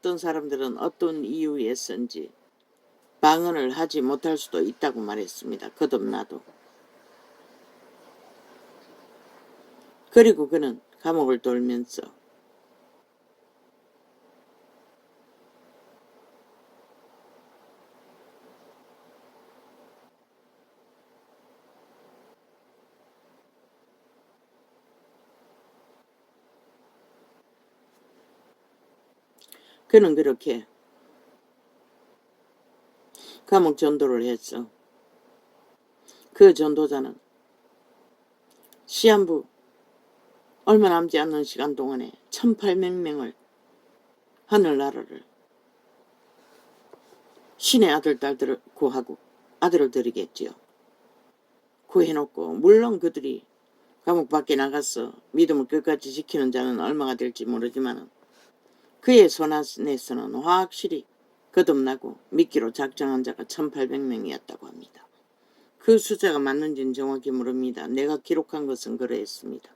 어떤 사람들은 어떤 이유에서인지 방언을 하지 못할 수도 있다고 말했습니다. 거듭나도. 그리고 그는 감옥을 돌면서 그는 그렇게 감옥 전도를 했어. 그 전도자는 시한부 얼마 남지 않는 시간 동안에 1800명을 하늘나라를 신의 아들 딸들을 구하고 아들을 드리겠지요. 구해놓고 물론 그들이 감옥 밖에 나가서 믿음을 끝까지 지키는 자는 얼마가 될지 모르지만 그의 손안에서는 확실히 거듭나고 믿기로 작정한 자가 1800명이었다고 합니다. 그 숫자가 맞는지는 정확히 모릅니다. 내가 기록한 것은 그러했습니다.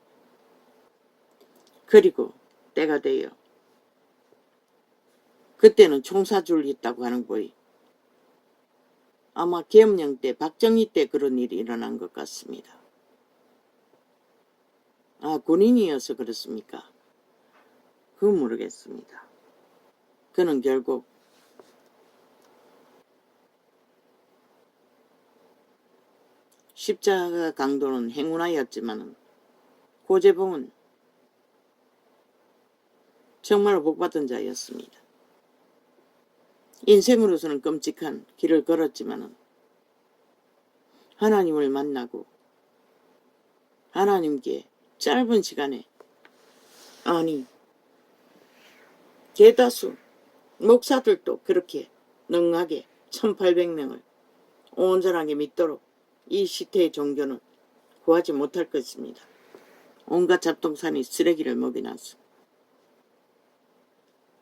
그리고 때가 되어 그때는 총사줄 있다고 하는 거이 아마 계엄령 때 박정희 때 그런 일이 일어난 것 같습니다. 아, 군인이어서 그렇습니까? 그건 모르겠습니다. 그는 결국 십자가 강도는 행운하였지만 고재봉은 정말로 복받은 자였습니다. 인생으로서는 끔찍한 길을 걸었지만 하나님을 만나고 하나님께 짧은 시간에 아니 대다수 목사들도 그렇게 능하게 1800명을 온전하게 믿도록 이 시대의 종교는 구하지 못할 것입니다. 온갖 잡동사니 쓰레기를 먹여놨어.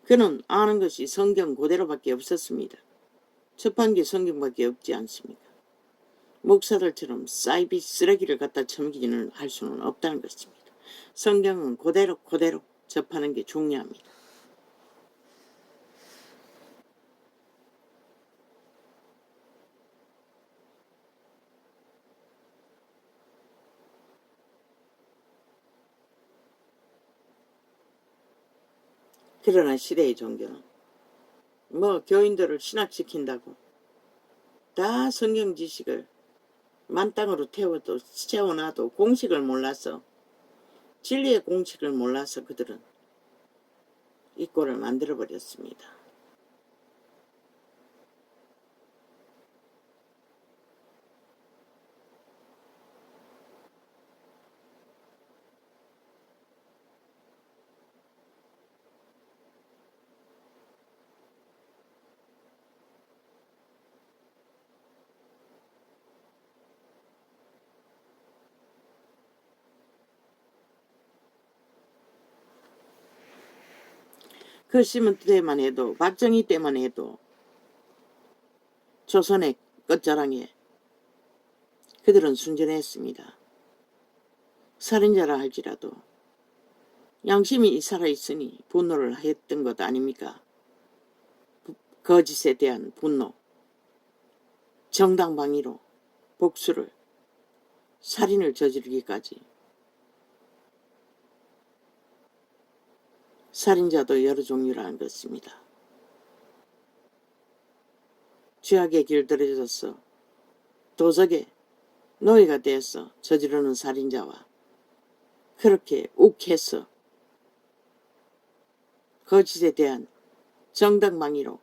그는 아는 것이 성경 그대로밖에 없었습니다. 접한 게 성경밖에 없지 않습니까? 목사들처럼 사이비 쓰레기를 갖다 처먹이는 할 수는 없다는 것입니다. 성경은 그대로 접하는 게 중요합니다. 그러나 시대의 종교는 교인들을 신학시킨다고 다 성경 지식을 만땅으로 채워놔도 공식을 몰라서 진리의 공식을 몰라서 그들은 이 꼴을 만들어버렸습니다. 그 시문 때만 해도 박정희 때만 해도 조선의 끝자락에 그들은 순전했습니다. 살인자라 할지라도 양심이 살아있으니 분노를 했던 것 아닙니까? 거짓에 대한 분노, 정당방위로 복수를, 살인을 저지르기까지. 살인자도 여러 종류라는 것입니다. 죄악의 길들여져서 도적의 노예가 되어서 저지르는 살인자와 그렇게 욱해서 거짓에 대한 정당방위로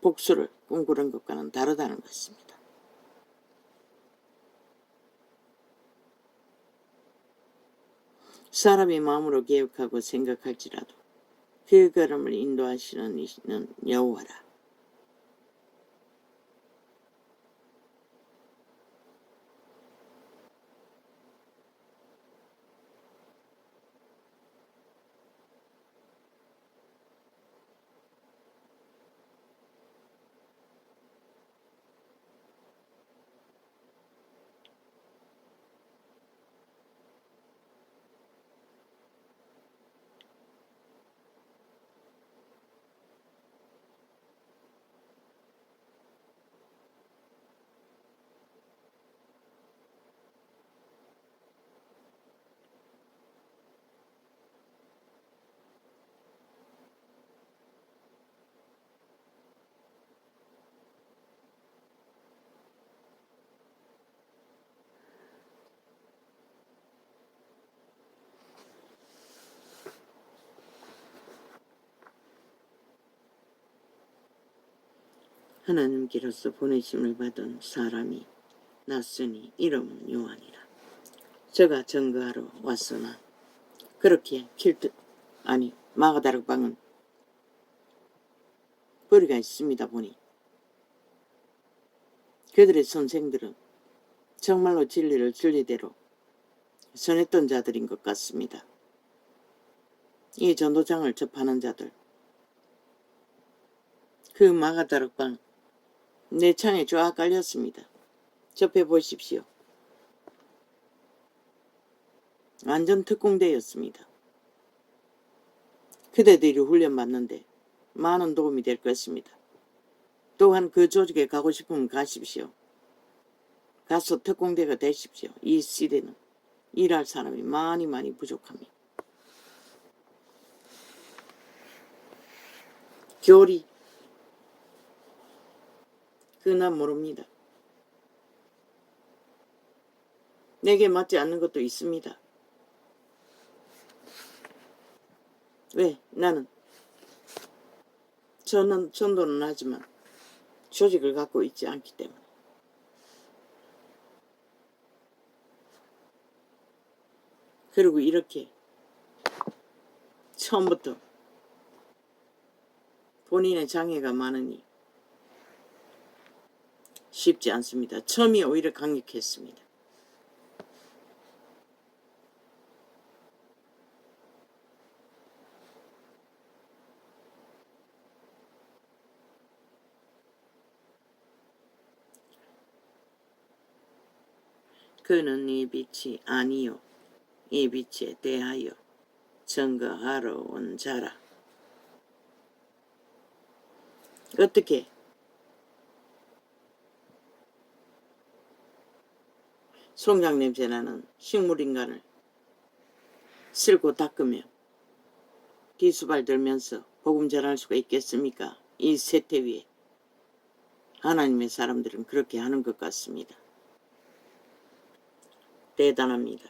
복수를 꿈꾸는 것과는 다르다는 것입니다. 사람이 마음으로 개혁하고 생각할지라도 그 걸음을 인도하시는 이는 여호와라. 하나님께로서 보내심을 받은 사람이 났으니 이름은 요한이라. 저가 증거하러 왔으나 그렇게 마가다락방은 거리가 있습니다. 보니 그들의 선생들은 정말로 진리를 진리대로 전했던 자들인 것 같습니다. 이 전도장을 접하는 자들, 그 마가다락방 내 창에 쫙 깔렸습니다. 접해보십시오. 완전 특공대였습니다. 그대들이 훈련받는데 많은 도움이 될 것입니다. 또한 그 조직에 가고 싶으면 가십시오. 가서 특공대가 되십시오. 이 시대는 일할 사람이 많이 부족합니다. 교리, 그난 모릅니다. 내게 맞지 않는 것도 있습니다. 왜? 나는 전도는 하지만 조직을 갖고 있지 않기 때문에. 그리고 이렇게 처음부터 본인의 장애가 많으니 쉽지 않습니다. 처음이 오히려 강력했습니다. 그는 이 빛이 아니요 이 빛에 대하여 증거하러 온 자라. 어떻게 송장 냄새나는 식물인간을 쓸고 닦으며 기수발 들면서 복음 전할 수가 있겠습니까? 이 세태 위에 하나님의 사람들은 그렇게 하는 것 같습니다. 대단합니다.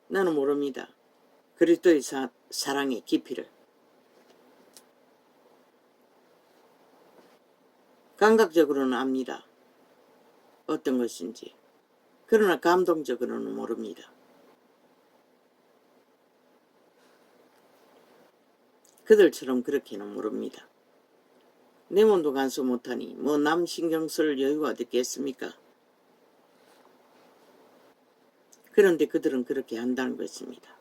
나는 모릅니다. 그리스도의 사랑의 깊이를. 감각적으로는 압니다. 어떤 것인지. 그러나 감동적으로는 모릅니다. 그들처럼 그렇게는 모릅니다. 내 몸도 간수 못하니 뭐 남 신경 쓸 여유가 어딨겠습니까? 그런데 그들은 그렇게 한다는 것입니다.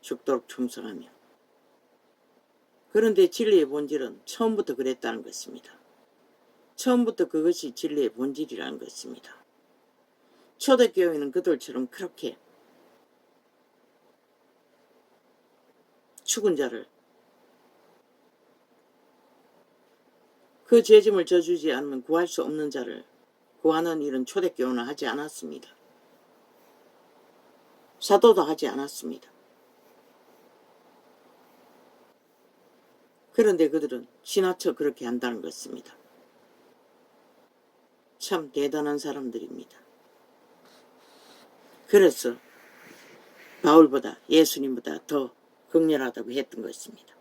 죽도록 충성하며. 그런데 진리의 본질은 처음부터 그랬다는 것입니다. 처음부터 그것이 진리의 본질이라는 것입니다. 초대교회는 그들처럼 그렇게 죽은 자를 그 죄짐을 져주지 않으면 구할 수 없는 자를 구하는 일은 초대교회는 하지 않았습니다. 사도도 하지 않았습니다. 그런데 그들은 지나쳐 그렇게 한다는 것입니다. 참 대단한 사람들입니다. 그래서 바울보다 예수님보다 더 극렬하다고 했던 것입니다.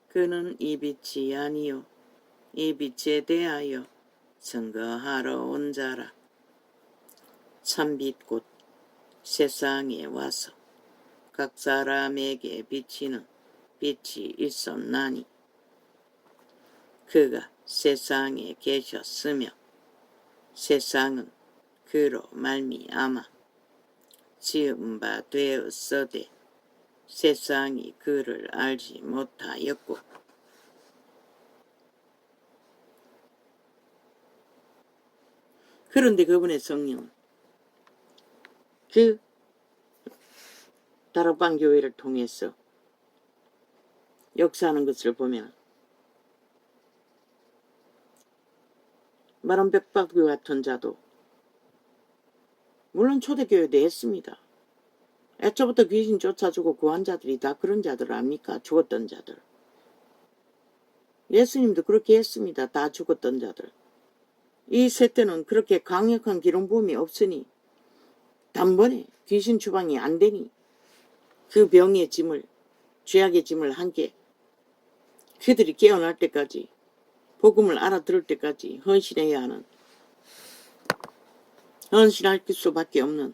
그는 이 빛이 아니요 이 빛에 대하여 증거하러 온 자라. 참빛 곧 세상에 와서 각 사람에게 비치는 빛이 있었나니 그가 세상에 계셨으며 세상은 그로 말미암아 지은 바 되었으되 세상이 그를 알지 못하였고 그런데 그분의 성령은 그 다락방 교회를 통해서 역사하는 것을 보면 마른 벽박과 같은 자도 물론 초대교회도 했습니다. 애초부터 귀신 쫓아주고 구한 자들이 다 그런 자들 아닙니까? 죽었던 자들. 예수님도 그렇게 했습니다. 다 죽었던 자들. 이 세대는 그렇게 강력한 기름부음이 없으니 단번에 귀신 추방이 안 되니 그 병의 짐을 죄악의 짐을 함께 그들이 깨어날 때까지, 복음을 알아들을 때까지 헌신해야 하는, 헌신할 수밖에 없는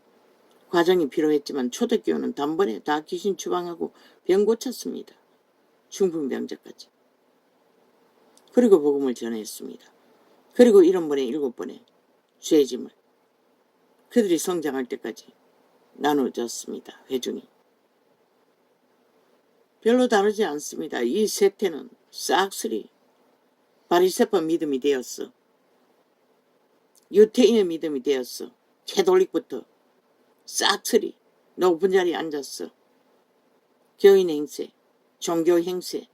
과정이 필요했지만 초대교회는 단번에 다 귀신 추방하고 병 고쳤습니다. 중풍병자까지. 그리고 복음을 전했습니다. 그리고 1번에 7번에 죄짐을 그들이 성장할 때까지 나눠졌습니다. 회중이. 별로 다르지 않습니다. 이 세태는 싹쓸이 바리새파 믿음이 되었어. 유태인의 믿음이 되었어. 캐톨릭부터 싹쓸이 높은 자리에 앉았어. 교인 행세, 종교 행세,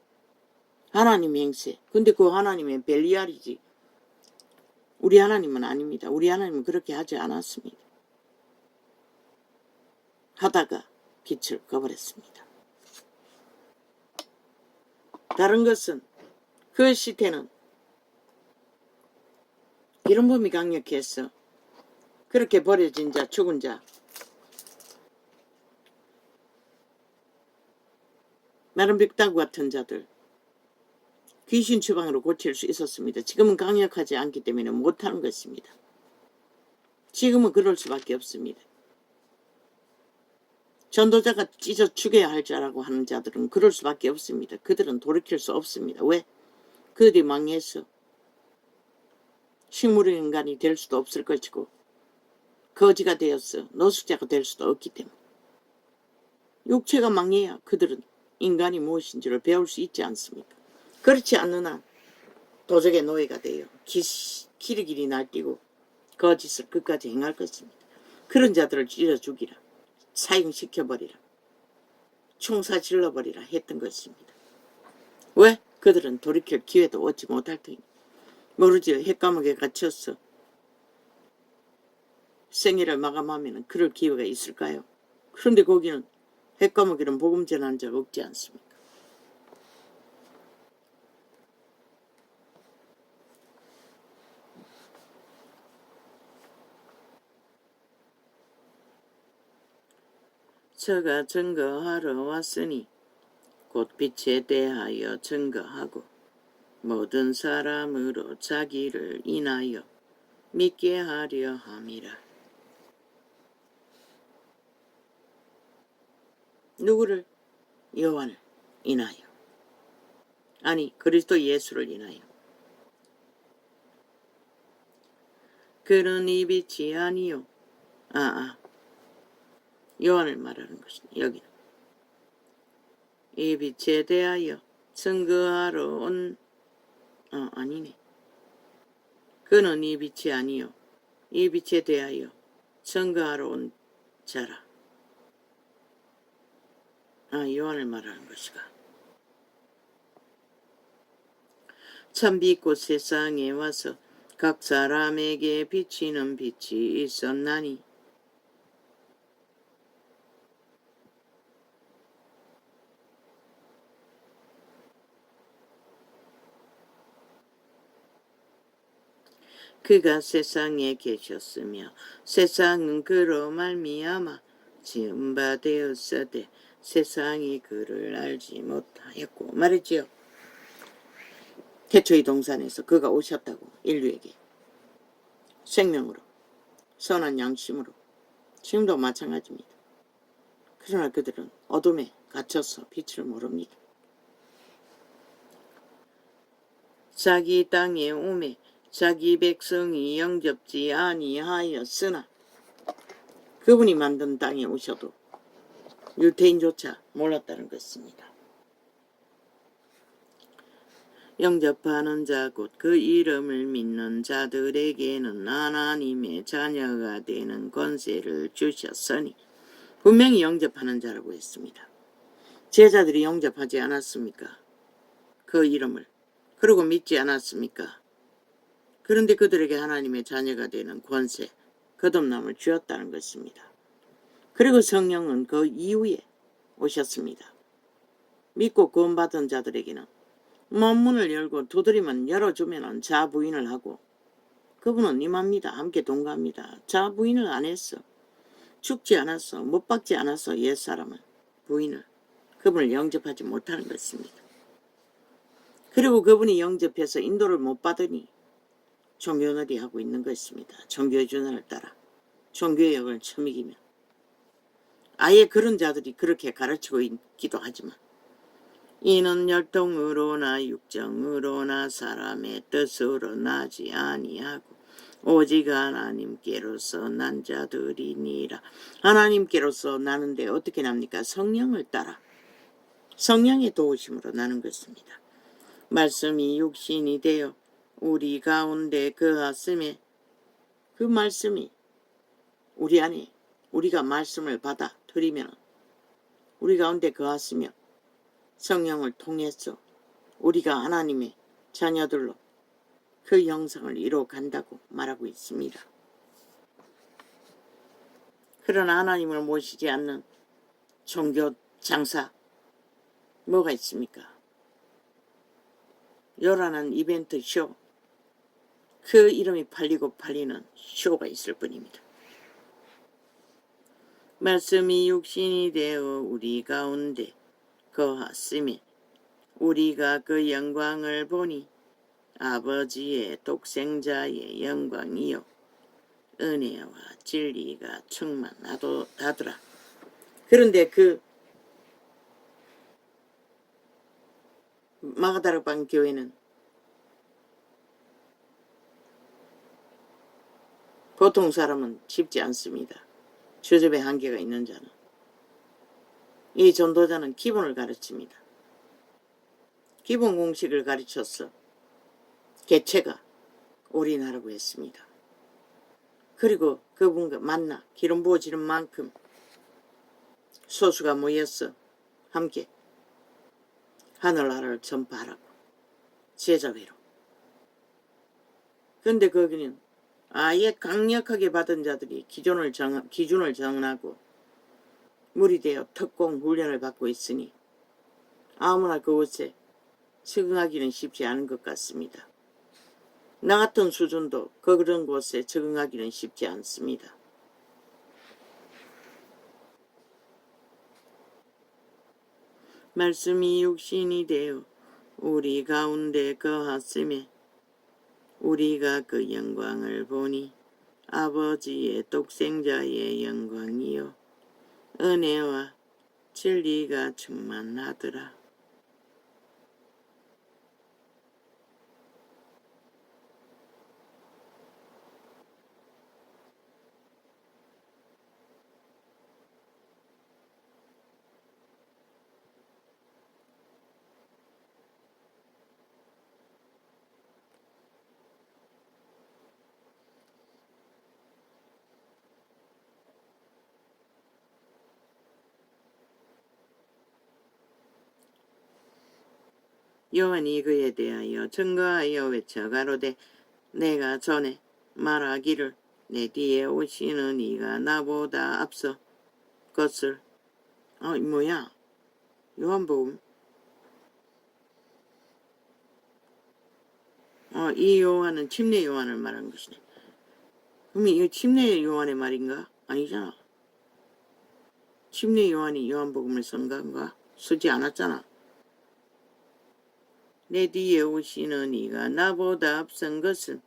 하나님 행세. 근데 그 하나님은 벨리알이지. 우리 하나님은 아닙니다. 우리 하나님은 그렇게 하지 않았습니다. 하다가 빛을 꺼버렸습니다. 다른 것은 그 시대는 이런 범이 강력했어. 그렇게 버려진 자, 죽은 자, 마른벽다구 같은 자들 귀신 추방으로 고칠 수 있었습니다. 지금은 강력하지 않기 때문에 못하는 것입니다. 지금은 그럴 수밖에 없습니다. 전도자가 찢어 죽여야 할 자라고 하는 자들은 그럴 수밖에 없습니다. 그들은 돌이킬 수 없습니다. 왜? 그들이 망해서 식물의 인간이 될 수도 없을 것이고 거지가 되어서 노숙자가 될 수도 없기 때문에 육체가 망해야 그들은 인간이 무엇인지를 배울 수 있지 않습니까? 그렇지 않는 한 도적의 노예가 되어 기리기리 날뛰고 거짓을 끝까지 행할 것입니다. 그런 자들을 찢어 죽이라, 사형시켜버리라, 총사 질러버리라 했던 것입니다. 왜? 그들은 돌이킬 기회도 얻지 못할 테니 모르지 핵감옥에 갇혀서 생애를 마감하면 그럴 기회가 있을까요? 그런데 거기는 핵감옥에는 복음 전하는 자가 없지 않습니까? 저가 증거하러 왔으니 곧 빛에 대하여 증거하고 모든 사람으로 자기를 인하여 믿게 하려 함이라. 누구를? 요한을 인하여. 아니, 그리스도 예수를 인하여. 그는 이 빛이 아니요. 요한을 말하는 것이네. 여기는. 이 빛에 대하여 증거하러 온 아니네. 그는 이 빛이 아니요. 이 빛에 대하여 증거하러 온 자라. 요한을 말하는 것이가. 참 빛 곧 세상에 와서 각 사람에게 비치는 빛이 있었나니 그가 세상에 계셨으며 세상은 그로 말미암아 지은 바 되었으되 세상이 그를 알지 못하였고 말이지요. 태초의 동산에서 그가 오셨다고 인류에게 생명으로 선한 양심으로 지금도 마찬가지입니다. 그러나 그들은 어둠에 갇혀서 빛을 모릅니다. 자기 땅에 오매 자기 백성이 영접지 아니하였으나 그분이 만든 땅에 오셔도 유태인조차 몰랐다는 것입니다. 영접하는 자 곧 그 이름을 믿는 자들에게는 하나님의 자녀가 되는 권세를 주셨으니 분명히 영접하는 자라고 했습니다. 제자들이 영접하지 않았습니까? 그 이름을. 그리고 믿지 않았습니까? 그런데 그들에게 하나님의 자녀가 되는 권세, 거듭남을 주었다는 것입니다. 그리고 성령은 그 이후에 오셨습니다. 믿고 구원받은 자들에게는 문을 열고 두드리면 열어주면 자부인을 하고 그분은 임합니다. 함께 동거합니다. 자부인을 안 했어. 죽지 않았어. 못 박지 않았어. 옛사람을. 부인을. 그분을 영접하지 못하는 것입니다. 그리고 그분이 영접해서 인도를 못 받으니 종교놀이 하고 있는 것입니다. 종교의 준언을 따라 종교의 역을 처먹이며 아예 그런 자들이 그렇게 가르치고 있기도 하지만 이는 혈통으로나 육정으로나 사람의 뜻으로 나지 아니하고 오직 하나님께로서 난 자들이니라. 하나님께로서 나는데 어떻게 납니까? 성령을 따라 성령의 도우심으로 나는 것입니다. 말씀이 육신이 되어 우리 가운데 거하심에 그 말씀이 우리 안에 우리가 말씀을 받아 들이면 우리 가운데 거하시며 성령을 통해서 우리가 하나님의 자녀들로 그 형상을 이루어 간다고 말하고 있습니다. 그러나 하나님을 모시지 않는 종교 장사 뭐가 있습니까? 요란한 이벤트 쇼, 그 이름이 팔리고 팔리는 쇼가 있을 뿐입니다. 말씀이 육신이 되어 우리 가운데 거하시며 우리가 그 영광을 보니 아버지의 독생자의 영광이요 은혜와 진리가 충만하더라. 그런데 그 마가다락방 교회는 보통 사람은 쉽지 않습니다. 주접의 한계가 있는 자는. 이 전도자는 기본을 가르칩니다. 기본 공식을 가르쳐서 개체가 올인하라고 했습니다. 그리고 그분과 만나 기름 부어지는 만큼 소수가 모여서 함께 하늘나라를 전파하라고 제자회로. 그런데 거기는 아예 강력하게 받은 자들이 기준을 정하고 물이 되어 특공 훈련을 받고 있으니 아무나 그곳에 적응하기는 쉽지 않은 것 같습니다. 나 같은 수준도 그런 곳에 적응하기는 쉽지 않습니다. 말씀이 육신이 되어 우리 가운데 거하심에 우리가 그 영광을 보니 아버지의 독생자의 영광이요 은혜와 진리가 충만하더라. 요한이 그에 대하여 증거하여 외쳐 가로되 내가 전에 말하기를 내 뒤에 오시는 이가 나보다 앞서 것을 뭐야? 요한복음 이 요한은 침례 요한을 말한 것이네. 그럼 이 침례 요한의 말인가? 아니잖아. 침례 요한이 요한복음을 쓴 건가? 쓰지 않았잖아. 내 뒤에 오시는 이가 나보다 앞선 것은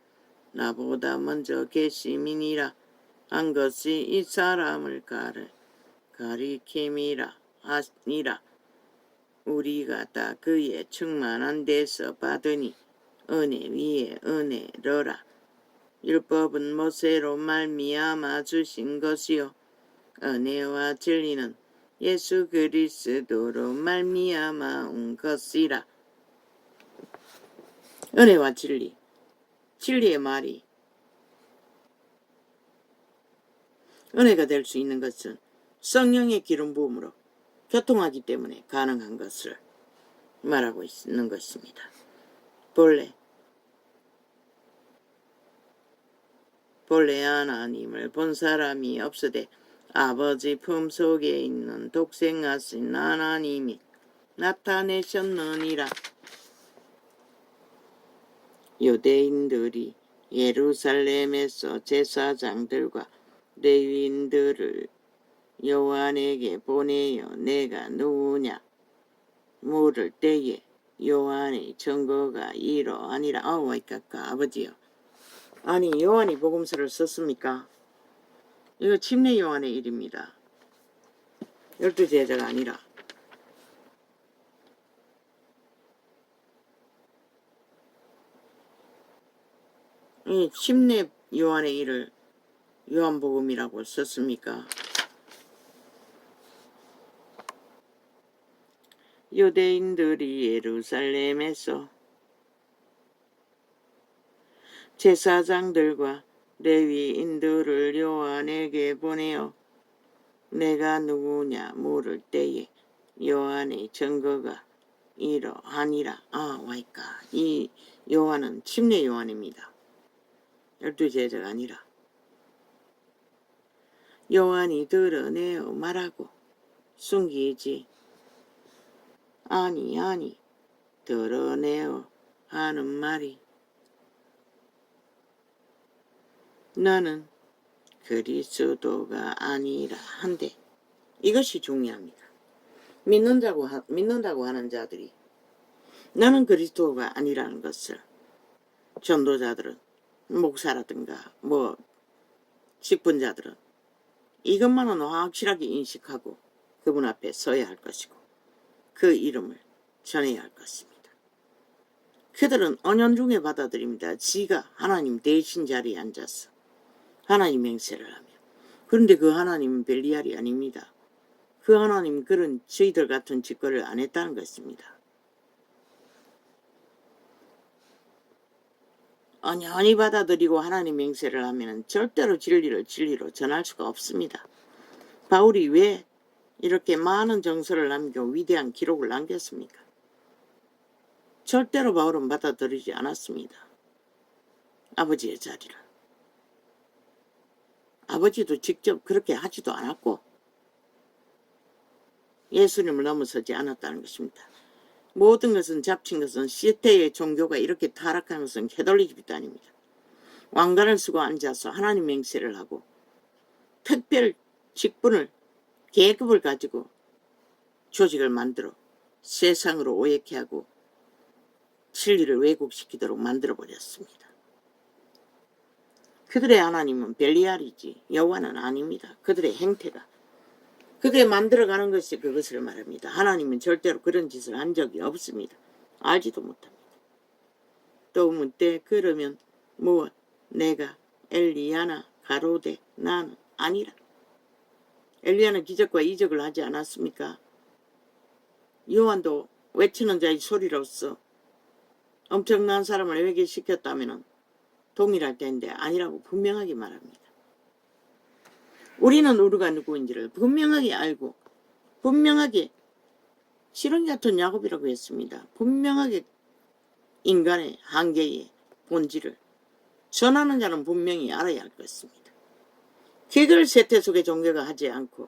나보다 먼저 계심이니라 한 것이 이 사람을 가리킴이라 하니라. 우리가 다 그의 충만한 데서 받으니 은혜 위에 은혜로라. 율법은 모세로 말미암아 주신 것이요 은혜와 진리는 예수 그리스도로 말미암아 온 것이라. 은혜와 진리, 진리의 말이 은혜가 될 수 있는 것은 성령의 기름 부음으로 교통하기 때문에 가능한 것을 말하고 있는 것입니다. 본래 하나님을 본 사람이 없으되 아버지 품속에 있는 독생하신 하나님이 나타내셨느니라. 유대인들이 예루살렘에서 제사장들과 레위인들을 요한에게 보내어 내가 누구냐 물을 때에 요한의 증거가 이러하니라. 와이까까 아버지요. 아니 요한이 복음서를 썼습니까? 이거 침례 요한의 일입니다. 12제자가 아니라. 이 침례 요한의 일을 요한복음이라고 썼습니까? 유대인들이 예루살렘에서 제사장들과 레위인들을 요한에게 보내어 내가 누구냐 물을 때에 요한의 증거가 이러하니라. 와이까. 이 요한은 침례 요한입니다. 12제자가 아니라. 요한이 드러내어 말하고 숨기지. 아니 드러내어 하는 말이 너는 그리스도가 아니라 한데, 이것이 중요합니다. 믿는다고 하는 자들이 나는 그리스도가 아니라는 것을 전도자들은, 목사라든가 직분자들은 이것만은 확실하게 인식하고 그분 앞에 서야 할 것이고 그 이름을 전해야 할 것입니다. 그들은 은연중에 받아들입니다. 지가 하나님 대신 자리에 앉아서 하나님 행세를 하며. 그런데 그 하나님은 벨리알이 아닙니다. 그 하나님은 그런 저희들 같은 짓거리를 안 했다는 것입니다. 언연히 받아들이고 하나님 행세를 하면 절대로 진리로 전할 수가 없습니다. 바울이 왜 이렇게 많은 정서를 남기고 위대한 기록을 남겼습니까? 절대로 바울은 받아들이지 않았습니다. 아버지의 자리를. 아버지도 직접 그렇게 하지도 않았고 예수님을 넘어서지 않았다는 것입니다. 모든 것은 잡친 것은 시대의 종교가 이렇게 타락한 것은 캐톨릭 집단입니다. 왕관을 쓰고 앉아서 하나님 맹세를 하고 특별 직분을 계급을 가지고 조직을 만들어 세상으로 오해케 하고 진리를 왜곡시키도록 만들어버렸습니다. 그들의 하나님은 벨리알이지 여호와는 아닙니다. 그들의 행태가 그들의 만들어가는 것이 그것을 말합니다. 하나님은 절대로 그런 짓을 한 적이 없습니다. 알지도 못합니다. 또 묻되 그러면 무엇 내가 엘리야나 가로되 나는 아니라. 엘리야는 기적과 이적을 하지 않았습니까? 요한도 외치는 자의 소리로서 엄청난 사람을 회개시켰다면 동일할 텐데 아니라고 분명하게 말합니다. 우리는 우리가 누구인지를 분명하게 알고 분명하게 실은 같은 야곱이라고 했습니다. 분명하게 인간의 한계의 본질을 전하는 자는 분명히 알아야 할 것입니다. 그걸 세태 속의 종교가 하지 않고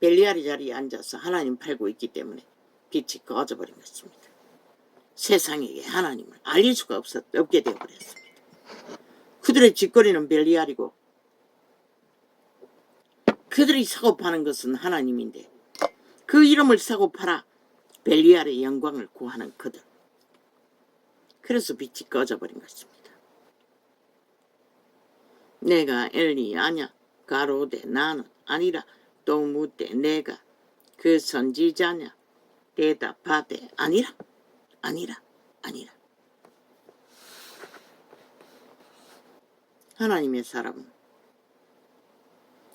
벨리알의 자리에 앉아서 하나님 팔고 있기 때문에 빛이 꺼져버린 것입니다. 세상에게 하나님을 알릴 수가 없게 되어버렸습니다. 그들의 짓거리는 벨리알이고 그들이 사고 파는 것은 하나님인데 그 이름을 사고 팔아 벨리알의 영광을 구하는 그들. 그래서 빛이 꺼져버린 것입니다. 내가 엘리야냐 가로되 나는 아니라. 또 묻되 내가 그 선지자냐 대답하되 아니라. 하나님의 사람은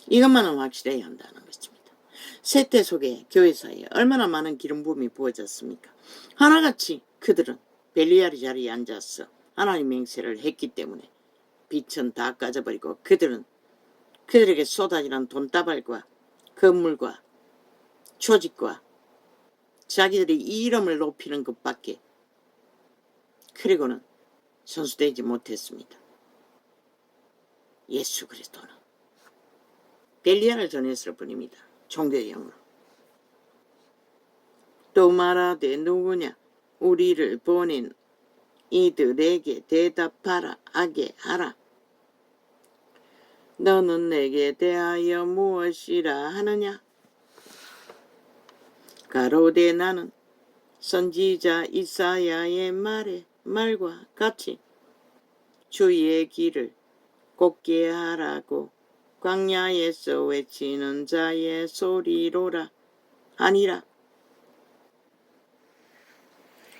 이것만은 확실해야 한다는 것입니다. 세태 속에 교회사에 얼마나 많은 기름 부음이 부어졌습니까? 하나같이 그들은 벨리알의 자리에 앉아서 하나님 맹세를 했기 때문에 빛은 다 꺼져버리고 그들에게 쏟아지는 돈다발과 건물과 조직과 자기들이 이 이름을 높이는 것밖에 그리고는 선수되지 못했습니다. 예수 그리스도는 벨리알을 전했을 뿐입니다. 종교의 영으로. 또 말하되 누구냐 우리를 보낸 이들에게 대답하라 하게 하라. 너는 내게 대하여 무엇이라 하느냐? 가로되 나는 선지자 이사야의 말과 같이 주의 길을 곱게 하라고 광야에서 외치는 자의 소리로라 아니라.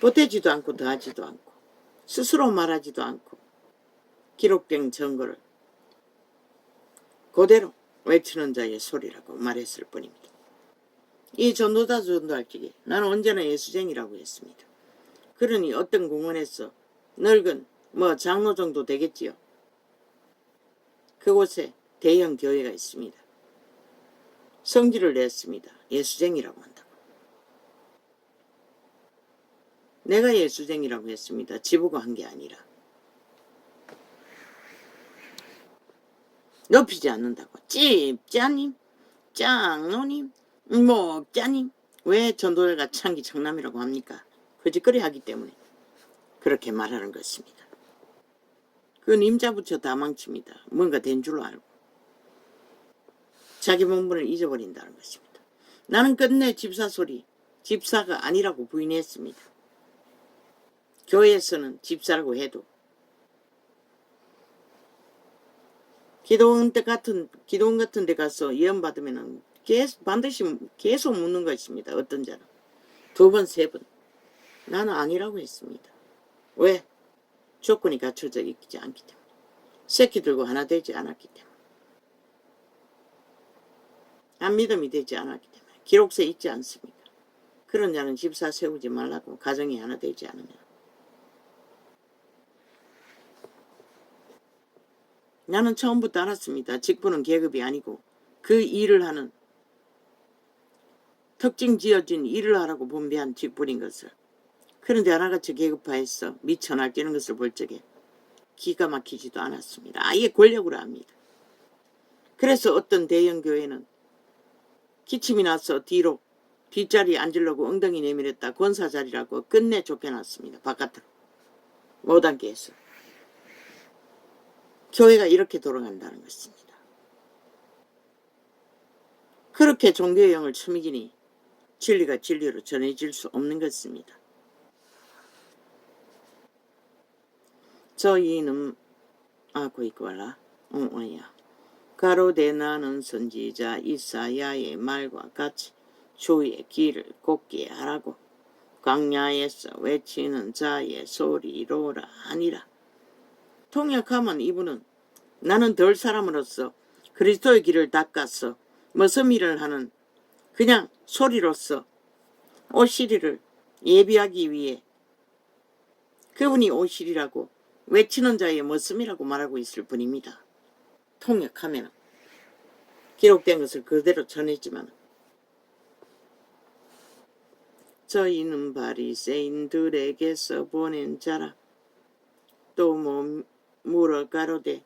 보태지도 않고 더하지도 않고 스스로 말하지도 않고 기록된 증거를 그대로 외치는 자의 소리라고 말했을 뿐입니다. 이 전도자 전도할 적에 나는 언제나 예수쟁이라고 했습니다. 그러니 어떤 공원에서 늙은 장로 정도 되겠지요. 그곳에 대형 교회가 있습니다. 성질을 냈습니다. 예수쟁이라고 한다고. 내가 예수쟁이라고 했습니다. 지부가 한 게 아니라. 높이지 않는다고. 집자님, 장로님, 목자님. 왜 전도자가 창기 청남이라고 합니까? 거짓거리 하기 때문에 그렇게 말하는 것입니다. 그 님자 붙여 다 망칩니다. 뭔가 된 줄로 알고. 자기 본분을 잊어버린다는 것입니다. 나는 끝내 집사 소리, 집사가 아니라고 부인했습니다. 교회에서는 집사라고 해도 기도원 같은 데 가서 예언 받으면 반드시 계속 묻는 것입니다. 어떤 자는 2번, 3번. 나는 아니라고 했습니다. 왜? 조건이 갖춰져 있지 않기 때문에. 새끼 들고 하나 되지 않았기 때문에. 안 믿음이 되지 않았기 때문에. 기록서에 있지 않습니까? 그런 자는 집사 세우지 말라고. 가정이 하나 되지 않으면. 나는 처음부터 알았습니다. 직분은 계급이 아니고 그 일을 하는 특징 지어진 일을 하라고 분배한 직분인 것을. 그런데 하나같이 계급화해서 미쳐 날뛰는 것을 볼 적에 기가 막히지도 않았습니다. 아예 권력으로 합니다. 그래서 어떤 대형 교회는 기침이 나서 뒷자리에 앉으려고 엉덩이 내밀었다. 권사 자리라고 끝내 쫓겨났습니다. 바깥으로. 못 앉게 해서. 교회가 이렇게 돌아간다는 것입니다. 그렇게 종교의 영을 처미기니 진리가 진리로 전해질 수 없는 것입니다. 저희는 가로되 나는 선지자 이사야의 말과 같이 주의 길을 곱게 하라고 광야에서 외치는 자의 소리로라 하니라. 통역하면 이분은 나는 덜 사람으로서 그리스도의 길을 닦아서 머슴일을 하는 그냥 소리로서 오시리를 예비하기 위해 그분이 오시리라고 외치는 자의 머슴이라고 말하고 있을 뿐입니다. 통역하면 기록된 것을 그대로 전했지만 저희는 바리새인들에게서 보낸 자라. 또 물어 가로되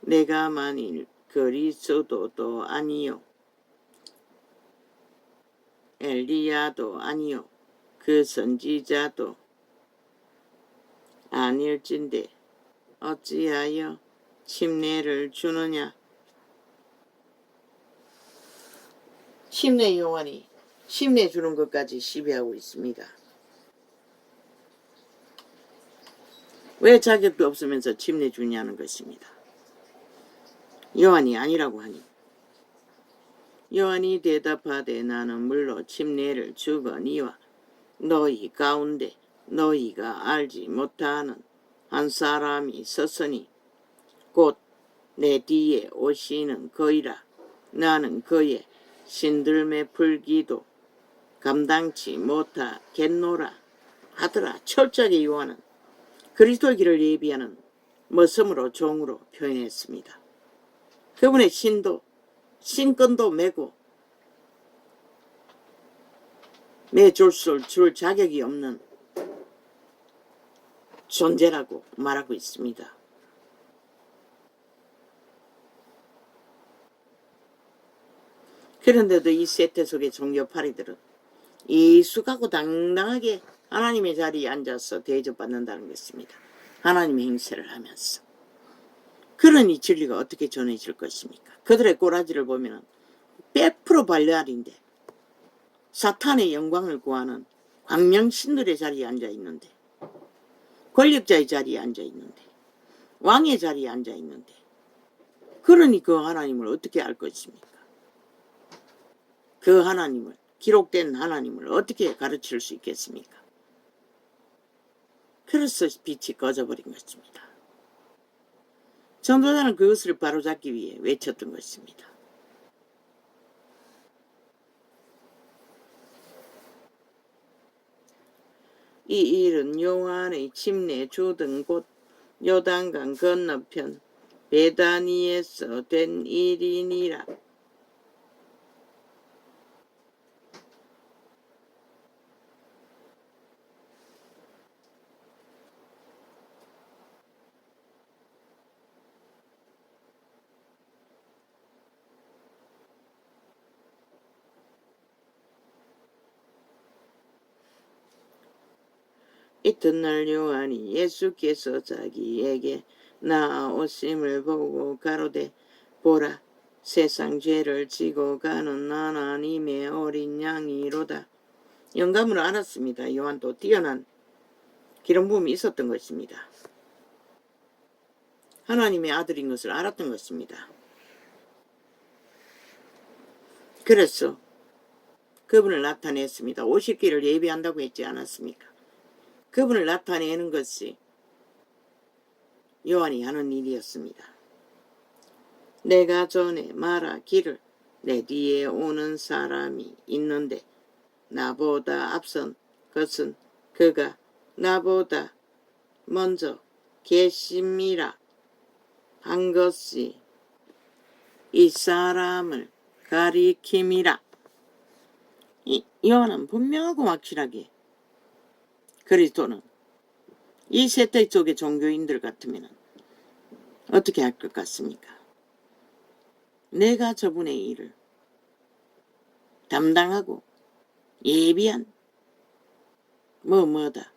내가 만일 그리스도도 아니요 엘리야도 아니요 그 선지자도 아닐진데 어찌하여 침례를 주느냐. 침례 요한이 침례 주는 것까지 시비하고 있습니다. 왜 자격도 없으면서 침례 주냐는 것입니다. 요한이 아니라고 하니. 요한이 대답하되 나는 물로 침례를 주거니와 너희 가운데 너희가 알지 못하는 한 사람이 섰으니 곧 내 뒤에 오시는 그이라. 나는 그의 신들매 풀기도 감당치 못하겠노라 하더라. 철저하게 요한은 그리스도의 길을 예비하는 머슴으로 종으로 표현했습니다. 그분의 신권도 메고 매줄 자격이 없는 존재라고 말하고 있습니다. 그런데도 이 세태 속의 종교파리들은 예수가고 당당하게 하나님의 자리에 앉아서 대접받는다는 것입니다. 하나님의 행세를 하면서. 그러니 진리가 어떻게 전해질 것입니까? 그들의 꼬라지를 보면 100% 발레알인데 사탄의 영광을 구하는 광명신들의 자리에 앉아 있는데, 권력자의 자리에 앉아 있는데, 왕의 자리에 앉아 있는데, 그러니 그 하나님을 어떻게 알 것입니까? 그 하나님을, 기록된 하나님을 어떻게 가르칠 수 있겠습니까? 그래서 빛이 꺼져버린 것입니다. 전도자는 그것을 바로잡기 위해 외쳤던 것입니다. 이 일은 요한의 침례 주던 곳 요단강 건너편 베다니에서 된 일이니라. 이튿날 요한이 예수께서 자기에게 나아오심을 보고 가로되 보라 세상 죄를 지고 가는 하나님의 어린 양이로다. 영감을 알았습니다. 요한도 뛰어난 기름 부음이 있었던 것입니다. 하나님의 아들인 것을 알았던 것입니다. 그래서 그분을 나타냈습니다. 오실 길을 예비한다고 했지 않았습니까? 그분을 나타내는 것이 요한이 하는 일이었습니다. 내가 전에 말하기를 내 뒤에 오는 사람이 있는데 나보다 앞선 것은 그가 나보다 먼저 계심이라 한 것이 이 사람을 가리킴이라. 요한은 분명하고 확실하게 그리스도는 이 세대 쪽의 종교인들 같으면 어떻게 할 것 같습니까? 내가 저분의 일을 담당하고 예비한 뭐다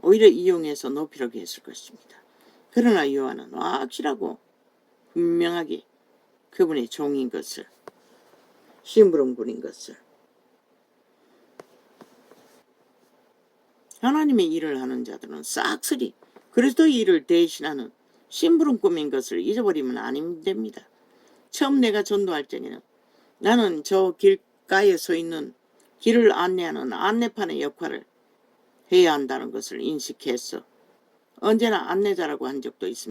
오히려 이용해서 높이려고 했을 것입니다. 그러나 요한은 확실하고 분명하게 그분의 종인 것을, 심부름꾼인 것을, 하나님의 일을 하는 자들은 싹쓸이 그리스도의 일을 대신하는 심부름꾼인 것을 잊어버리면 안 됩니다. 처음 내가 전도할 때는 나는 저 길가에 서 있는 길을 안내하는 안내판의 역할을 해야 한다는 것을 인식해서 언제나 안내자라고 한 적도 있습니다.